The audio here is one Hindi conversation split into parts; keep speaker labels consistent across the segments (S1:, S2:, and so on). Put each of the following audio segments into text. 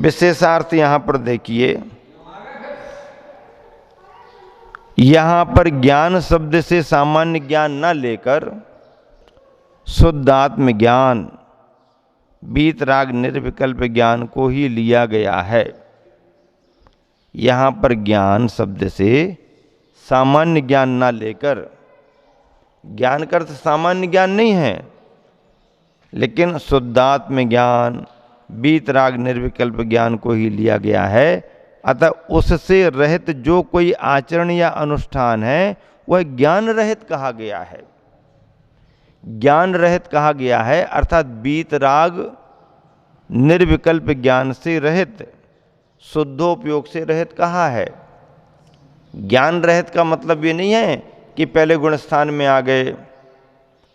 S1: विशेषार्थ यहां पर देखिए, यहां पर ज्ञान शब्द से सामान्य ज्ञान न लेकर शुद्ध आत्म ज्ञान, वीतराग निर्विकल्प ज्ञान को ही लिया गया है। यहां पर ज्ञान शब्द से सामान्य ज्ञान ना लेकर, ज्ञान का अर्थ सामान्य ज्ञान नहीं है, लेकिन शुद्धात्म ज्ञान, वीतराग निर्विकल्प ज्ञान को ही लिया गया है। अतः उससे रहित जो कोई आचरण या अनुष्ठान है वह ज्ञान रहित कहा गया है। ज्ञान रहित कहा गया है अर्थात वीतराग निर्विकल्प ज्ञान से रहित, शुद्धोपयोग से रहित कहा है। ज्ञान रहित का मतलब ये नहीं है कि पहले गुणस्थान में आ गए,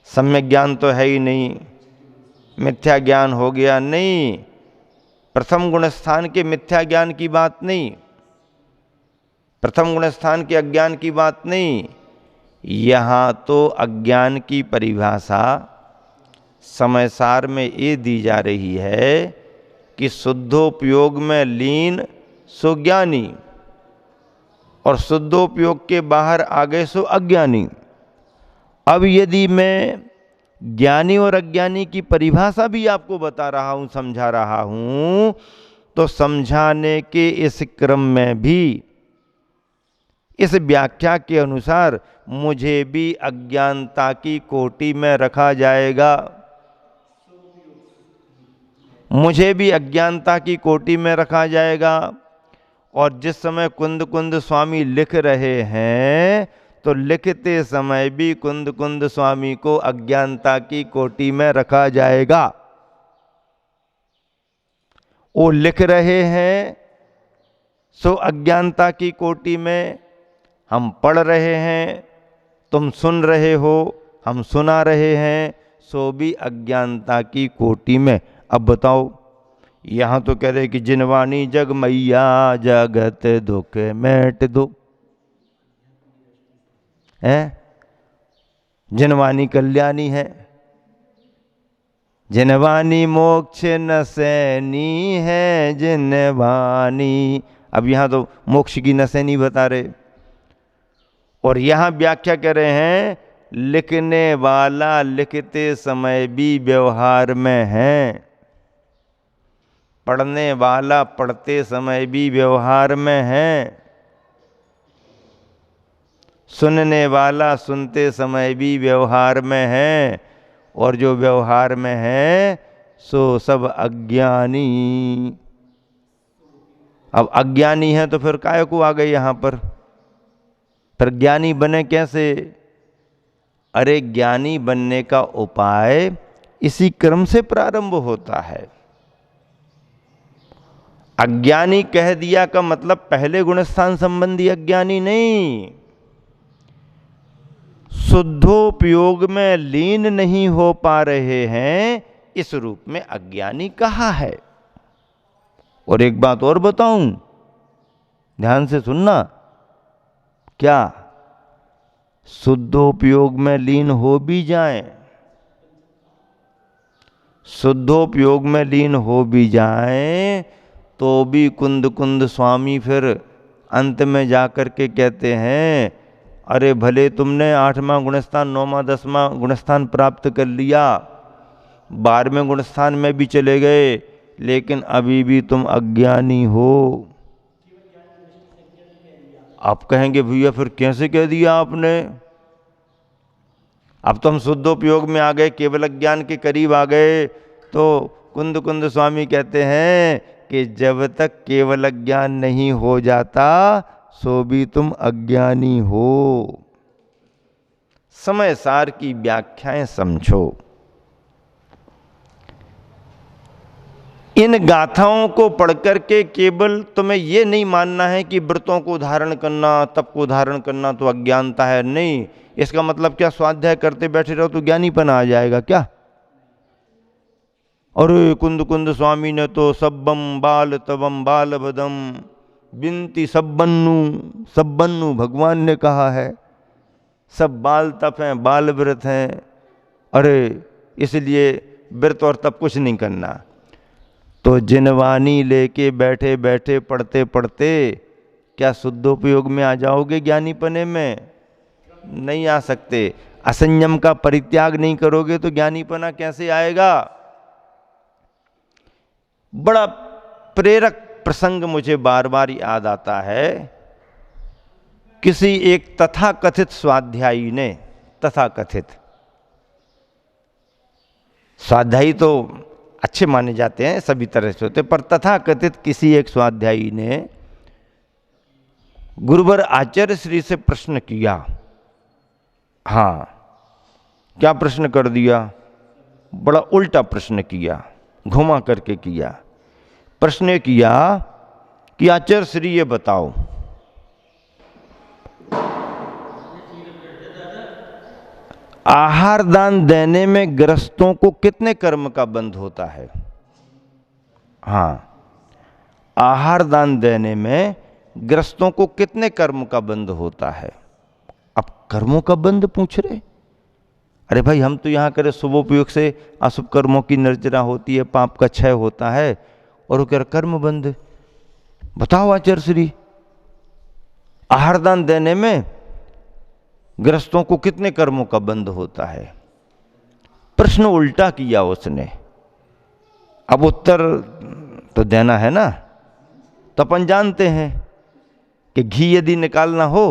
S1: सम्यक ज्ञान तो है ही नहीं, मिथ्या ज्ञान हो गया, नहीं। प्रथम गुणस्थान के मिथ्या ज्ञान की बात नहीं, प्रथम गुणस्थान के अज्ञान की बात नहीं। यहाँ तो अज्ञान की परिभाषा समयसार में ये दी जा रही है कि शुद्धोपयोग में लीन सो ज्ञानी और शुद्धोपयोग के बाहर आ गए सो अज्ञानी। अब यदि मैं ज्ञानी और अज्ञानी की परिभाषा भी आपको बता रहा हूं, समझा रहा हूं, तो समझाने के इस क्रम में भी इस व्याख्या के अनुसार मुझे भी अज्ञानता की कोटि में रखा जाएगा, मुझे भी अज्ञानता की कोटि में रखा जाएगा। और जिस समय कुंद कुंद स्वामी लिख रहे हैं तो लिखते समय भी कुंद कुंद स्वामी को अज्ञानता की कोटि में रखा जाएगा। वो लिख रहे हैं सो अज्ञानता की कोटि में, हम पढ़ रहे हैं, तुम सुन रहे हो, हम सुना रहे हैं, सो भी अज्ञानता की कोटि में। अब बताओ, यहां तो कह रहे कि जिनवानी जग मैया जगत दुख मेट दो, है जिनवानी कल्याणी है, जिनवानी मोक्ष नसैनी है जिनवानी। अब यहां तो मोक्ष की नसैनी बता रहे, और यहां व्याख्या कर रहे हैं लिखने वाला लिखते समय भी व्यवहार में है, पढ़ने वाला पढ़ते समय भी व्यवहार में है, सुनने वाला सुनते समय भी व्यवहार में है, और जो व्यवहार में है सो सब अज्ञानी। अब अज्ञानी है तो फिर काय को आ गए यहां पर, फिर ज्ञानी बने कैसे? अरे ज्ञानी बनने का उपाय इसी क्रम से प्रारंभ होता है। अज्ञानी कह दिया का मतलब पहले गुणस्थान संबंधी अज्ञानी नहीं, शुद्धोपयोग में लीन नहीं हो पा रहे हैं इस रूप में अज्ञानी कहा है। और एक बात और बताऊं, ध्यान से सुनना, क्या शुद्धोपयोग में लीन हो भी जाएं, शुद्धोपयोग में लीन हो भी जाएं तो भी कुंद कुंद स्वामी फिर अंत में जाकर के कहते हैं, अरे भले तुमने 8वां गुणस्थान 9वां 10वां गुणस्थान प्राप्त कर लिया, 12वें गुणस्थान में भी चले गए, लेकिन अभी भी तुम अज्ञानी हो। आप कहेंगे भैया फिर कैसे कह दिया आपने, अब तो हम शुद्धोपयोग में आ गए, केवल अज्ञान के करीब आ गए। तो कुंद कुंद स्वामी कहते हैं कि जब तक केवल अज्ञान नहीं हो जाता सो भी तुम अज्ञानी हो। समय सार की व्याख्याएं समझो। इन गाथाओं को पढ़कर के केवल तुम्हें यह नहीं मानना है कि व्रतों को धारण करना, तप को धारण करना तो अज्ञानता है, नहीं। इसका मतलब क्या स्वाध्याय करते बैठे रहो तो ज्ञानीपन आ जाएगा क्या? अरे कुंद कुंद स्वामी ने तो सब्बम बाल तवम बाल बदम बिनती सब्बन्नु भगवान ने कहा है, सब बाल तप हैं, बाल व्रत हैं, अरे इसलिए व्रत और तप कुछ नहीं करना। तो जिनवानी लेके बैठे बैठे पढ़ते पढ़ते क्या शुद्धोपयोग में आ जाओगे? ज्ञानीपने में नहीं आ सकते। असंयम का परित्याग नहीं करोगे तो ज्ञानीपना कैसे आएगा? बड़ा प्रेरक प्रसंग मुझे बार बार याद आता है। किसी एक तथाकथित स्वाध्यायी ने, तथाकथित स्वाध्यायी तो अच्छे माने जाते हैं, सभी तरह से होते, पर तथाकथित किसी एक स्वाध्यायी ने गुरुवर आचार्य श्री से प्रश्न किया। हाँ, क्या प्रश्न कर दिया? बड़ा उल्टा प्रश्न किया, घुमा करके किया। प्रश्न किया कि आचार्य श्री ये बताओ, आहार दान देने में गृहस्थों को कितने कर्म का बंध होता है? हाँ, आहार दान देने में गृहस्थों को कितने कर्म का बंध होता है? अब कर्मों का बंध पूछ रहे? अरे भाई, हम तो यहां करे शुभोपयोग से अशुभ कर्मों की निर्जना होती है, पाप का क्षय होता है, और वो कह कर्म बंध। बताओ आचार्य श्री, आहार दान देने में गृहस्थों को कितने कर्मों का बंध होता है? प्रश्न उल्टा किया उसने। अब उत्तर तो देना है ना। तो अपन जानते हैं कि घी यदि निकालना हो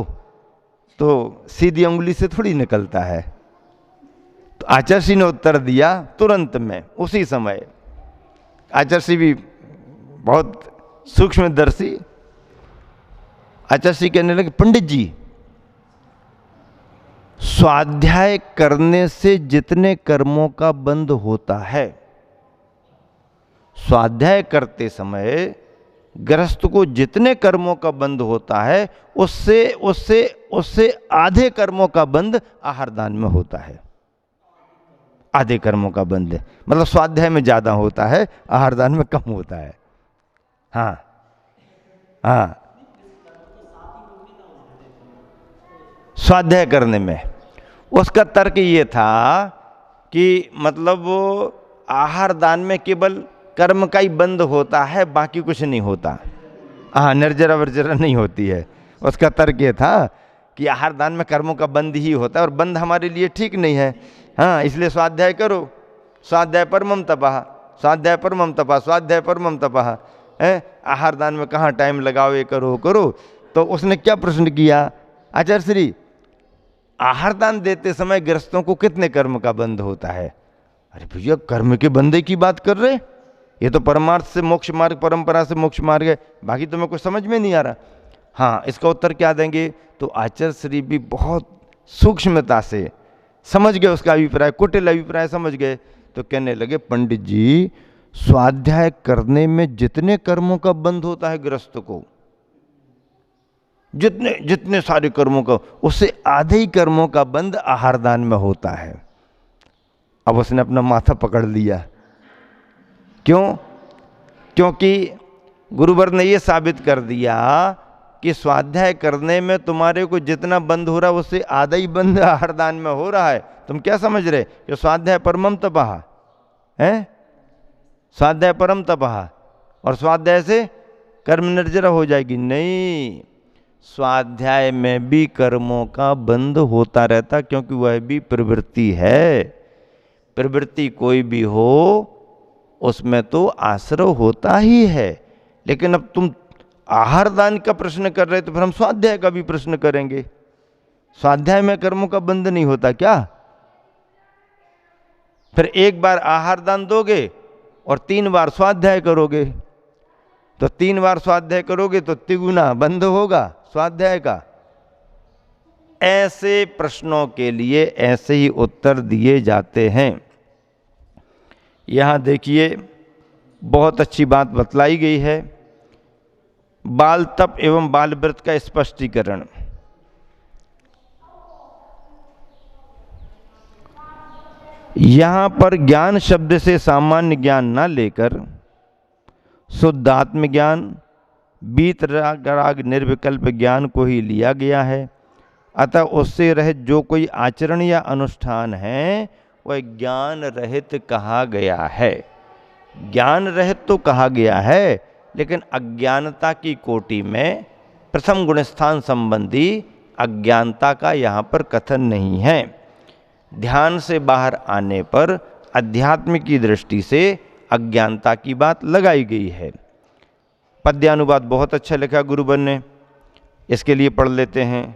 S1: तो सीधी उंगली से थोड़ी निकलता है। तो आचार्य ने उत्तर दिया तुरंत में, उसी समय। आचार्य भी बहुत सूक्ष्मदर्शी। आचार्य कहने लगे, पंडित जी, स्वाध्याय करने से जितने कर्मों का बंध होता है, स्वाध्याय करते समय गृहस्थ को जितने कर्मों का बंध होता है, उससे उससे उससे आधे कर्मों का बंध आहार दान में होता है। आधे कर्मों का बंध, मतलब स्वाध्याय में ज्यादा होता है, आहार दान में कम होता है। हाँ हाँ, स्वाध्याय करने में। उसका तर्क ये था कि मतलब वो आहार दान में केवल कर्म का ही बंध होता है, बाकी कुछ नहीं होता। हाँ, निर्जरा वर्जरा नहीं होती है। उसका तर्क ये था कि आहार दान में कर्मों का बंध ही होता है, और बंध हमारे लिए ठीक नहीं है। हाँ, इसलिए स्वाध्याय करो। स्वाध्याय परमम तपः, स्वाध्याय परमम तपः, स्वाध्याय परमम तपः। आहार दान में कहाँ टाइम लगाओ, ये करो करो। तो उसने क्या प्रश्न किया, आचार्य श्री, आहार दान देते समय गृहस्थों को कितने कर्म का बंध होता है? अरे भैया, कर्म के बंधे की बात कर रहे? ये तो परमार्थ से मोक्ष मार्ग, परंपरा से मोक्ष मार्ग है, बाकी तुम्हें कुछ समझ में नहीं आ रहा। हाँ, इसका उत्तर क्या देंगे? तो आचार्य श्री भी बहुत सूक्ष्मता से समझ गए उसका अभिप्राय, कुटिल अभिप्राय समझ गए। तो कहने लगे, पंडित जी, स्वाध्याय करने में जितने कर्मों का बंध होता है गृहस्थ को, जितने जितने सारे कर्मों का, उससे आधे ही कर्मों का बंध आहार दान में होता है। अब उसने अपना माथा पकड़ लिया। क्यों? क्योंकि गुरुवर ने यह साबित कर दिया कि स्वाध्याय करने में तुम्हारे को जितना बंध हो रहा है, उससे आधा ही बंध आहार दान में हो रहा है। तुम क्या समझ रहे कि स्वाध्याय परमम तपः है? स्वाध्याय परम तपः, और स्वाध्याय से कर्म निर्जरा हो जाएगी? नहीं, स्वाध्याय में भी कर्मों का बंध होता रहता, क्योंकि वह भी प्रवृत्ति है। प्रवृत्ति कोई भी हो, उसमें तो आश्रय होता ही है। लेकिन अब तुम आहार दान का प्रश्न कर रहे, तो फिर हम स्वाध्याय का भी प्रश्न करेंगे। स्वाध्याय में कर्मों का बंध नहीं होता क्या? फिर एक बार आहार दान दोगे और 3 बार स्वाध्याय करोगे, तो 3 बार स्वाध्याय करोगे तो तिगुना बंध होगा स्वाध्याय का। ऐसे प्रश्नों के लिए ऐसे ही उत्तर दिए जाते हैं। यहां देखिए, बहुत अच्छी बात बतलाई गई है, बाल तप एवं बाल व्रत का स्पष्टीकरण। यहां पर ज्ञान शब्द से सामान्य ज्ञान ना लेकर शुद्ध आत्मज्ञान, बीत राग निर्विकल्प ज्ञान को ही लिया गया है। अतः उससे रहित जो कोई आचरण या अनुष्ठान है, वह ज्ञान रहित कहा गया है। ज्ञान रहित तो कहा गया है, लेकिन अज्ञानता की कोटि में प्रथम गुणस्थान संबंधी अज्ञानता का यहाँ पर कथन नहीं है। ध्यान से बाहर आने पर अध्यात्म की दृष्टि से अज्ञानता की बात लगाई गई है। पद्यानुवाद बहुत अच्छा लिखा गुरुबन ने, इसके लिए पढ़ लेते हैं।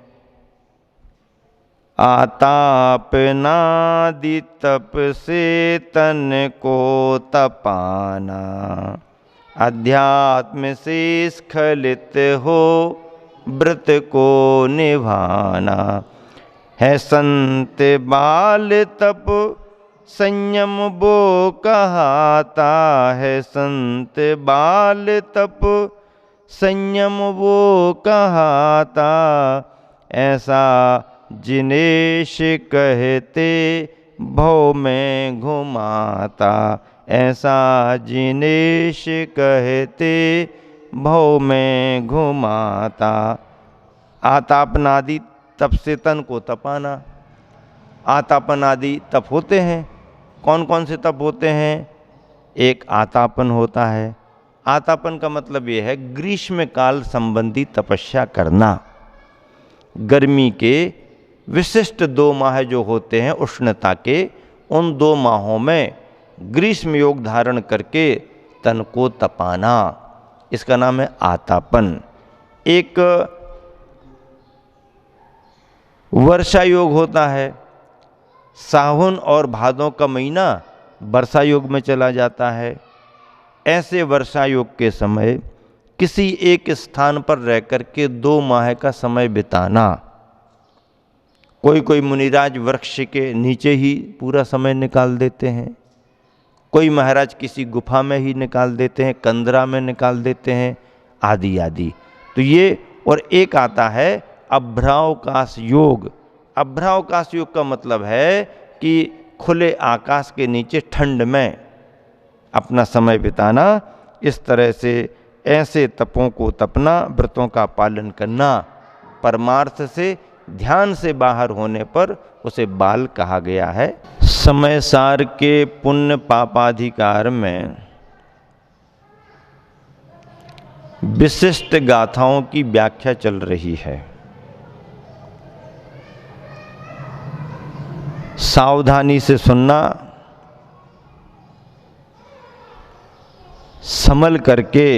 S1: आतापनादि तप से तन को तपाना, अध्यात्म से स्खलित हो व्रत को निभाना। है संत बाल तप संयम वो कहाता, है संत बाल तप संयम वो कहाता। ऐसा जिनेश कहते भव में घुमाता, ऐसा जिनेश कहते भव में घुमाता। आतापनादि तप से तन को तपाना। आतापन आदि तप होते हैं। कौन कौन से तप होते हैं? एक आतापन होता है। आतापन का मतलब ये है ग्रीष्म काल संबंधी तपस्या करना। गर्मी के विशिष्ट 2 माह जो होते हैं उष्णता के, उन 2 माहों में ग्रीष्म योग धारण करके तन को तपाना, इसका नाम है आतापन। एक वर्षा योग होता है। सावन और भादों का महीना वर्षा योग में चला जाता है। ऐसे वर्षा योग के समय किसी एक स्थान पर रह कर के 2 माह का समय बिताना। कोई कोई मुनिराज वृक्ष के नीचे ही पूरा समय निकाल देते हैं, कोई महाराज किसी गुफा में ही निकाल देते हैं, कंदरा में निकाल देते हैं, आदि आदि। तो ये, और एक आता है अभ्रावकाश योग। अभ्रावकाश योग का मतलब है कि खुले आकाश के नीचे ठंड में अपना समय बिताना। इस तरह से ऐसे तपों को तपना, व्रतों का पालन करना, परमार्थ से ध्यान से बाहर होने पर उसे बाल कहा गया है। समय सार के पुण्य पापाधिकार में विशिष्ट गाथाओं की व्याख्या चल रही है। सावधानी से सुनना, संभल करके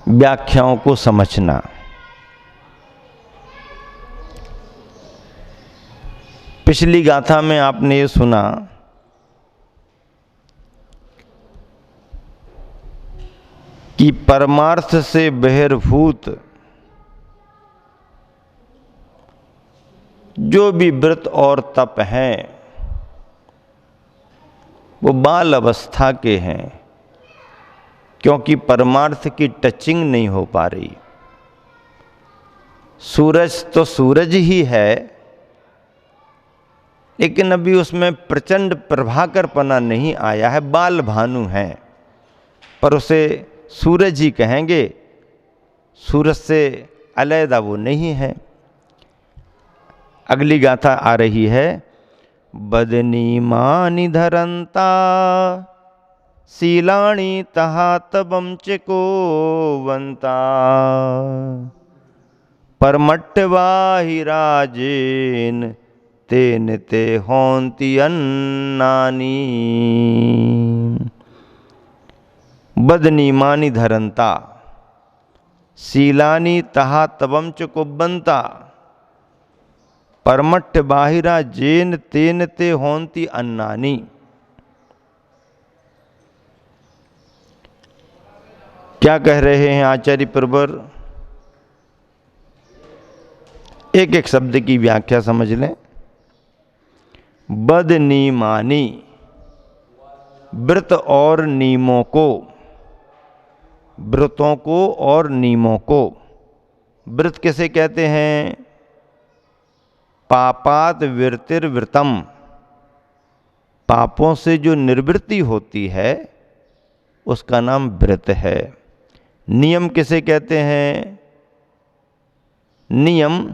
S1: व्याख्याओं को समझना। पिछली गाथा में आपने ये सुना कि परमार्थ से बहिर्भूत जो भी व्रत और तप हैं वो बाल अवस्था के हैं, क्योंकि परमार्थ की टचिंग नहीं हो पा रही। सूरज तो सूरज ही है, लेकिन अभी उसमें प्रचंड प्रभाकरपना नहीं आया है, बाल भानु है, पर उसे सूरज ही कहेंगे, सूरज से अलैदा वो नहीं है। अगली गाथा आ रही है। बदनी मानि धरंता शीलाणी तहा तबम चिकोवंता, परमट्टवाहि राजेन तेन ते होंति अन्नानी। बदनी मानि धरंता शीलानी तहा तबम चिकोवंता, परमट्ट बाहिरा जेन तेन ते होंति अन्नानी। क्या कह रहे हैं आचार्य प्रवर? एक एक शब्द की व्याख्या समझ लें। बद नियमानी, व्रत और नियमों को, व्रतों को और नियमों को। व्रत किसे कहते हैं? पापात विरतिर्व्रतम, पापों से जो निवृत्ति होती है उसका नाम व्रत है। नियम किसे कहते हैं? नियम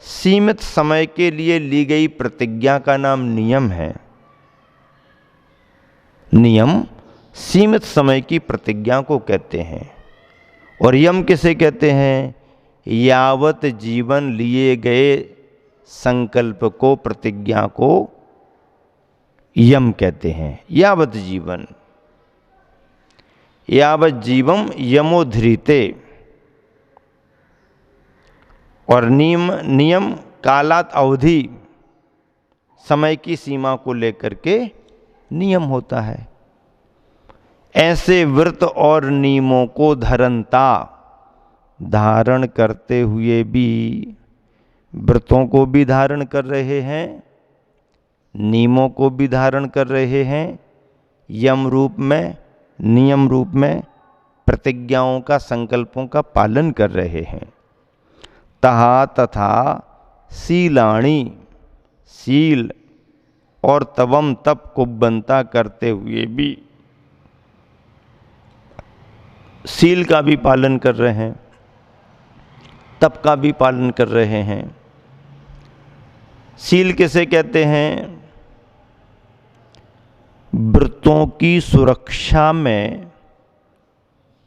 S1: सीमित समय के लिए ली गई प्रतिज्ञा का नाम नियम है। नियम सीमित समय की प्रतिज्ञा को कहते हैं। और यम किसे कहते हैं? यावत जीवन लिए गए संकल्प को, प्रतिज्ञा को यम कहते हैं। यावत जीवन, यावत जीवम यमोधृते। और नियम कालात अवधि, समय की सीमा को लेकर के नियम होता है। ऐसे व्रत और नियमों को धरनता, धारण करते हुए भी, व्रतों को भी धारण कर रहे हैं, नियमों को भी धारण कर रहे हैं, यम रूप में, नियम रूप में, प्रतिज्ञाओं का, संकल्पों का पालन कर रहे हैं। तहा तथा शीलाणी, शील और तवम तप को बनता करते हुए भी, शील का भी पालन कर रहे हैं, तप का भी पालन कर रहे हैं। शील किसे कहते हैं? व्रतों की सुरक्षा में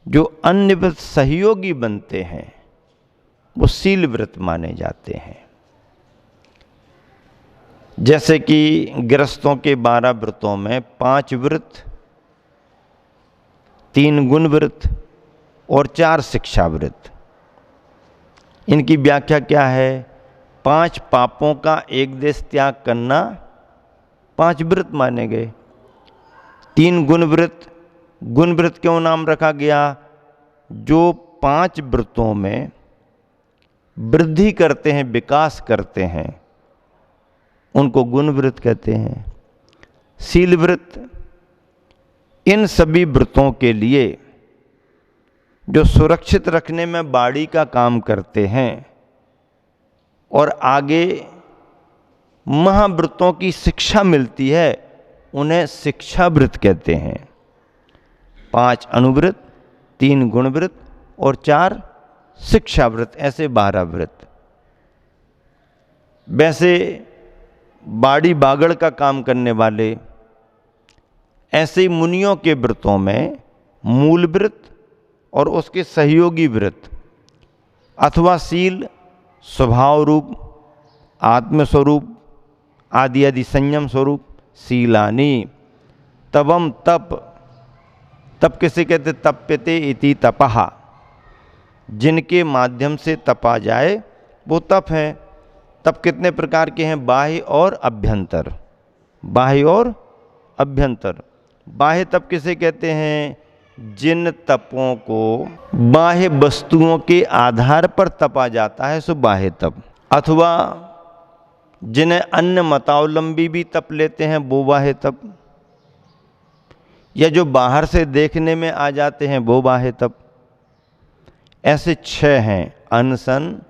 S1: जो अन्य व्रत सहयोगी बनते हैं वो शील व्रत माने जाते हैं। जैसे कि गृहस्थों के 12 व्रतों में 5 व्रत, 3 गुण व्रत और 4 शिक्षा व्रत। इनकी व्याख्या क्या है? 5 पापों का एक देश त्याग करना 5 व्रत माने गए। 3 गुण व्रत, गुण व्रत क्यों नाम रखा गया? जो 5 व्रतों में वृद्धि करते हैं, विकास करते हैं, उनको गुण व्रत कहते हैं। शील व्रत, इन सभी व्रतों के लिए जो सुरक्षित रखने में बाड़ी का काम करते हैं और आगे महाव्रतों की शिक्षा मिलती है, उन्हें शिक्षा व्रत कहते हैं। 5 अनुव्रत, 3 गुण व्रत और 4 शिक्षा व्रत, ऐसे 12 व्रत। वैसे बाड़ी बागड़ का काम करने वाले ऐसे ही मुनियों के व्रतों में मूल व्रत और उसके सहयोगी व्रत अथवा शील, स्वभाव रूप, आत्मस्वरूप आदि आदि संयम स्वरूप शीलानी। तवम तप, तप किसे कहते? तप्यते इति तपः, जिनके माध्यम से तपा जाए वो तप है। तप कितने प्रकार के हैं? बाह्य और अभ्यंतर, बाह्य और अभ्यंतर। बाह्य तप किसे कहते हैं? जिन तपों को बाह्य वस्तुओं के आधार पर तपा जाता है सो बाह्य तप, अथवा जिन्हें अन्य मतावलंबी भी तप लेते हैं वो बाह्य तप, या जो बाहर से देखने में आ जाते हैं वो बाह्य तप। ऐसे 6 हैं: अनशन,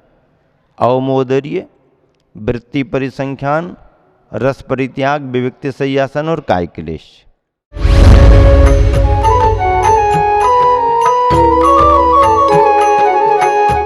S1: अवमोदर्य, वृत्ति परिसंख्यान, रस परित्याग, विविक्ति संयासन और काय क्लेश।